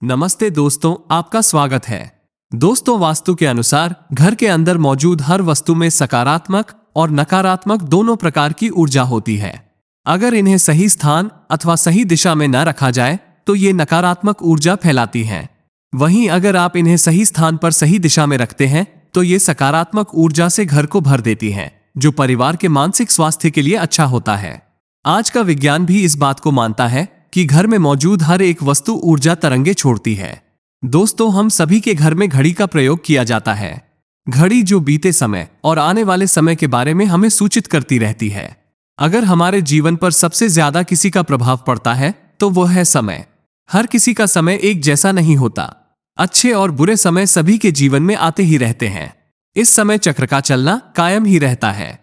नमस्ते दोस्तों, आपका स्वागत है। दोस्तों, वास्तु के अनुसार घर के अंदर मौजूद हर वस्तु में सकारात्मक और नकारात्मक दोनों प्रकार की ऊर्जा होती है। अगर इन्हें सही स्थान अथवा सही दिशा में न रखा जाए तो ये नकारात्मक ऊर्जा फैलाती हैं। वहीं अगर आप इन्हें सही स्थान पर सही दिशा में रखते हैं तो ये सकारात्मक ऊर्जा से घर को भर देती हैं, जो परिवार के मानसिक स्वास्थ्य के लिए अच्छा होता है। आज का विज्ञान भी इस बात को मानता है कि घर में मौजूद हर एक वस्तु ऊर्जा तरंगे छोड़ती है। दोस्तों, हम सभी के घर में घड़ी का प्रयोग किया जाता है। घड़ी जो बीते समय और आने वाले समय के बारे में हमें सूचित करती रहती है। अगर हमारे जीवन पर सबसे ज्यादा किसी का प्रभाव पड़ता है तो वो है समय। हर किसी का समय एक जैसा नहीं होता। अच्छे और बुरे समय सभी के जीवन में आते ही रहते हैं। इस समय चक्र का चलना कायम ही रहता है।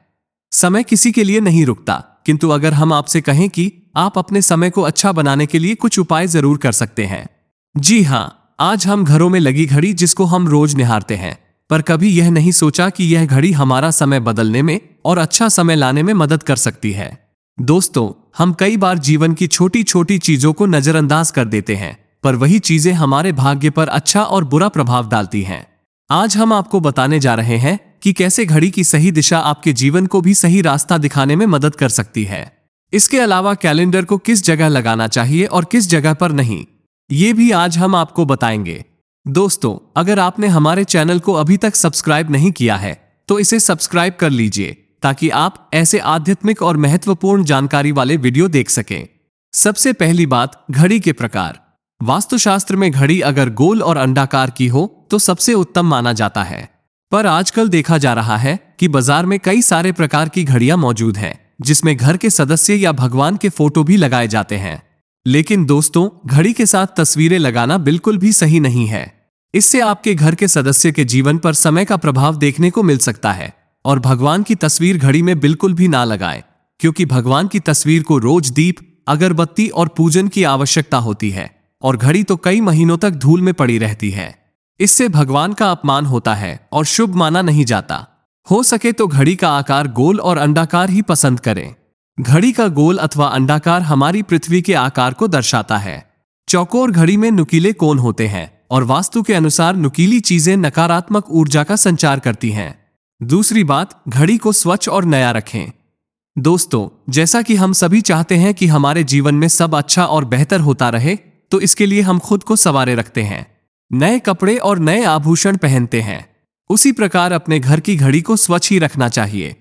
समय किसी के लिए नहीं रुकता, किंतु अगर हम आपसे कहें कि आप अपने समय को अच्छा बनाने के लिए कुछ उपाय जरूर कर सकते हैं। जी हाँ, आज हम घरों में लगी घड़ी जिसको हम रोज निहारते हैं, पर कभी यह नहीं सोचा कि यह घड़ी हमारा समय बदलने में और अच्छा समय लाने में मदद कर सकती है। दोस्तों, हम कई बार जीवन की छोटी छोटी चीजों को नजरअंदाज कर देते हैं, पर वही चीजें हमारे भाग्य पर अच्छा और बुरा प्रभाव डालती हैं। आज हम आपको बताने जा रहे हैं कि कैसे घड़ी की सही दिशा आपके जीवन को भी सही रास्ता दिखाने में मदद कर सकती है। इसके अलावा कैलेंडर को किस जगह लगाना चाहिए और किस जगह पर नहीं, ये भी आज हम आपको बताएंगे। दोस्तों, अगर आपने हमारे चैनल को अभी तक सब्सक्राइब नहीं किया है तो इसे सब्सक्राइब कर लीजिए, ताकि आप ऐसे आध्यात्मिक और महत्वपूर्ण जानकारी वाले वीडियो देख सकें। सबसे पहली बात, घड़ी के प्रकार। वास्तुशास्त्र में घड़ी अगर गोल और अंडाकार की हो तो सबसे उत्तम माना जाता है, पर आजकल देखा जा रहा है कि बाजार में कई सारे प्रकार की घड़ियां मौजूद हैं, जिसमें घर के सदस्य या भगवान के फोटो भी लगाए जाते हैं। लेकिन दोस्तों, घड़ी के साथ तस्वीरें लगाना बिल्कुल भी सही नहीं है। इससे आपके घर के सदस्य के जीवन पर समय का प्रभाव देखने को मिल सकता है। और भगवान की तस्वीर घड़ी में बिल्कुल भी ना लगाएं, क्योंकि भगवान की तस्वीर को रोज दीप, अगरबत्ती और पूजन की आवश्यकता होती है, और घड़ी तो कई महीनों तक धूल में पड़ी रहती है। इससे भगवान का अपमान होता है और शुभ माना नहीं जाता। हो सके तो घड़ी का आकार गोल और अंडाकार ही पसंद करें। घड़ी का गोल अथवा अंडाकार हमारी पृथ्वी के आकार को दर्शाता है। चौकोर घड़ी में नुकीले कोण होते हैं और वास्तु के अनुसार नुकीली चीजें नकारात्मक ऊर्जा का संचार करती हैं। दूसरी बात, घड़ी को स्वच्छ और नया रखें। दोस्तों, जैसा कि हम सभी चाहते हैं कि हमारे जीवन में सब अच्छा और बेहतर होता रहे, तो इसके लिए हम खुद को संवारे रखते हैं, नए कपड़े और नए आभूषण पहनते हैं। उसी प्रकार अपने घर की घड़ी को स्वच्छ ही रखना चाहिए।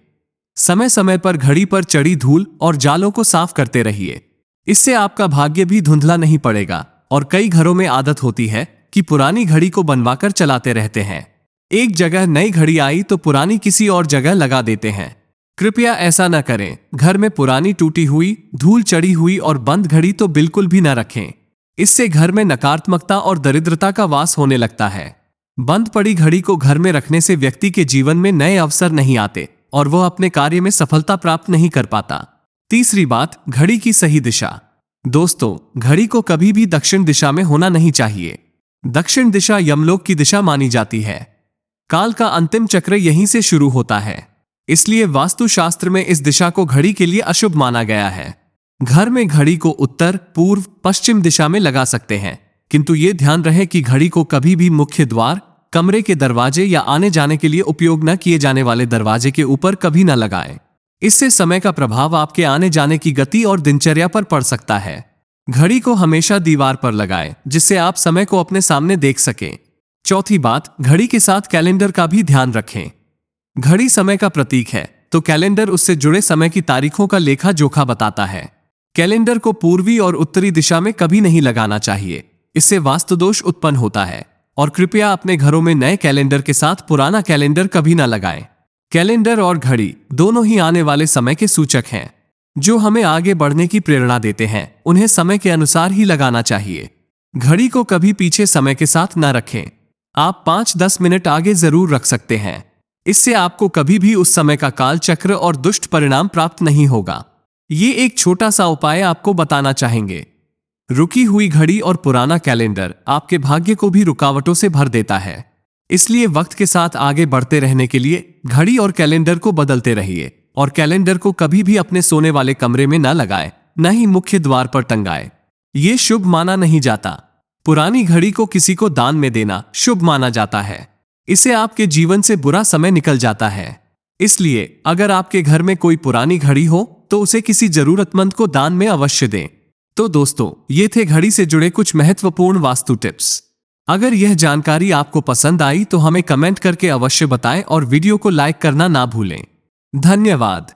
समय समय पर घड़ी पर चढ़ी धूल और जालों को साफ करते रहिए। इससे आपका भाग्य भी धुंधला नहीं पड़ेगा। और कई घरों में आदत होती है कि पुरानी घड़ी को बनवाकर चलाते रहते हैं। एक जगह नई घड़ी आई तो पुरानी किसी और जगह लगा देते हैं। कृपया ऐसा न करें। घर में पुरानी टूटी हुई, धूल चढ़ी हुई और बंद घड़ी तो बिल्कुल भी न रखें। इससे घर में नकारात्मकता और दरिद्रता का वास होने लगता है। बंद पड़ी घड़ी को घर में रखने से व्यक्ति के जीवन में नए अवसर नहीं आते और वह अपने कार्य में सफलता प्राप्त नहीं कर पाता। तीसरी बात, घड़ी की सही दिशा। दोस्तों, घड़ी को कभी भी दक्षिण दिशा में होना नहीं चाहिए। दक्षिण दिशा यमलोक की दिशा मानी जाती है। काल का अंतिम चक्र यहीं से शुरू होता है। इसलिए वास्तुशास्त्र में इस दिशा को घड़ी के लिए अशुभ माना गया है। घर में घड़ी को उत्तर, पूर्व, पश्चिम दिशा में लगा सकते हैं, किंतु ये ध्यान रहे कि घड़ी को कभी भी मुख्य द्वार, कमरे के दरवाजे या आने जाने के लिए उपयोग न किए जाने वाले दरवाजे के ऊपर कभी न लगाएं। इससे समय का प्रभाव आपके आने जाने की गति और दिनचर्या पर पड़ सकता है। घड़ी को हमेशा दीवार पर लगाएं, जिससे आप समय को अपने सामने देख सकें। चौथी बात, घड़ी के साथ कैलेंडर का भी ध्यान रखें। घड़ी समय का प्रतीक है, तो कैलेंडर उससे जुड़े समय की तारीखों का लेखा जोखा बताता है। कैलेंडर को पूर्वी और उत्तरी दिशा में कभी नहीं लगाना चाहिए। इससे वास्तुदोष उत्पन्न होता है। और कृपया अपने घरों में नए कैलेंडर के साथ पुराना कैलेंडर कभी ना लगाएं। कैलेंडर और घड़ी दोनों ही आने वाले समय के सूचक हैं, जो हमें आगे बढ़ने की प्रेरणा देते हैं। उन्हें समय के अनुसार ही लगाना चाहिए। घड़ी को कभी पीछे समय के साथ ना रखें। आप 5-10 मिनट आगे जरूर रख सकते हैं। इससे आपको कभी भी उस समय का काल चक्र और दुष्ट परिणाम प्राप्त नहीं होगा। ये एक छोटा सा उपाय आपको बताना चाहेंगे। रुकी हुई घड़ी और पुराना कैलेंडर आपके भाग्य को भी रुकावटों से भर देता है। इसलिए वक्त के साथ आगे बढ़ते रहने के लिए घड़ी और कैलेंडर को बदलते रहिए। और कैलेंडर को कभी भी अपने सोने वाले कमरे में न लगाएं, न ही मुख्य द्वार पर टंगाएं। ये शुभ माना नहीं जाता। पुरानी घड़ी को किसी को दान में देना शुभ माना जाता है। इससे आपके जीवन से बुरा समय निकल जाता है। इसलिए अगर आपके घर में कोई पुरानी घड़ी हो तो उसे किसी जरूरतमंद को दान में अवश्य दें। तो दोस्तों, ये थे घड़ी से जुड़े कुछ महत्वपूर्ण वास्तु टिप्स। अगर यह जानकारी आपको पसंद आई तो हमें कमेंट करके अवश्य बताएं और वीडियो को लाइक करना ना भूलें। धन्यवाद।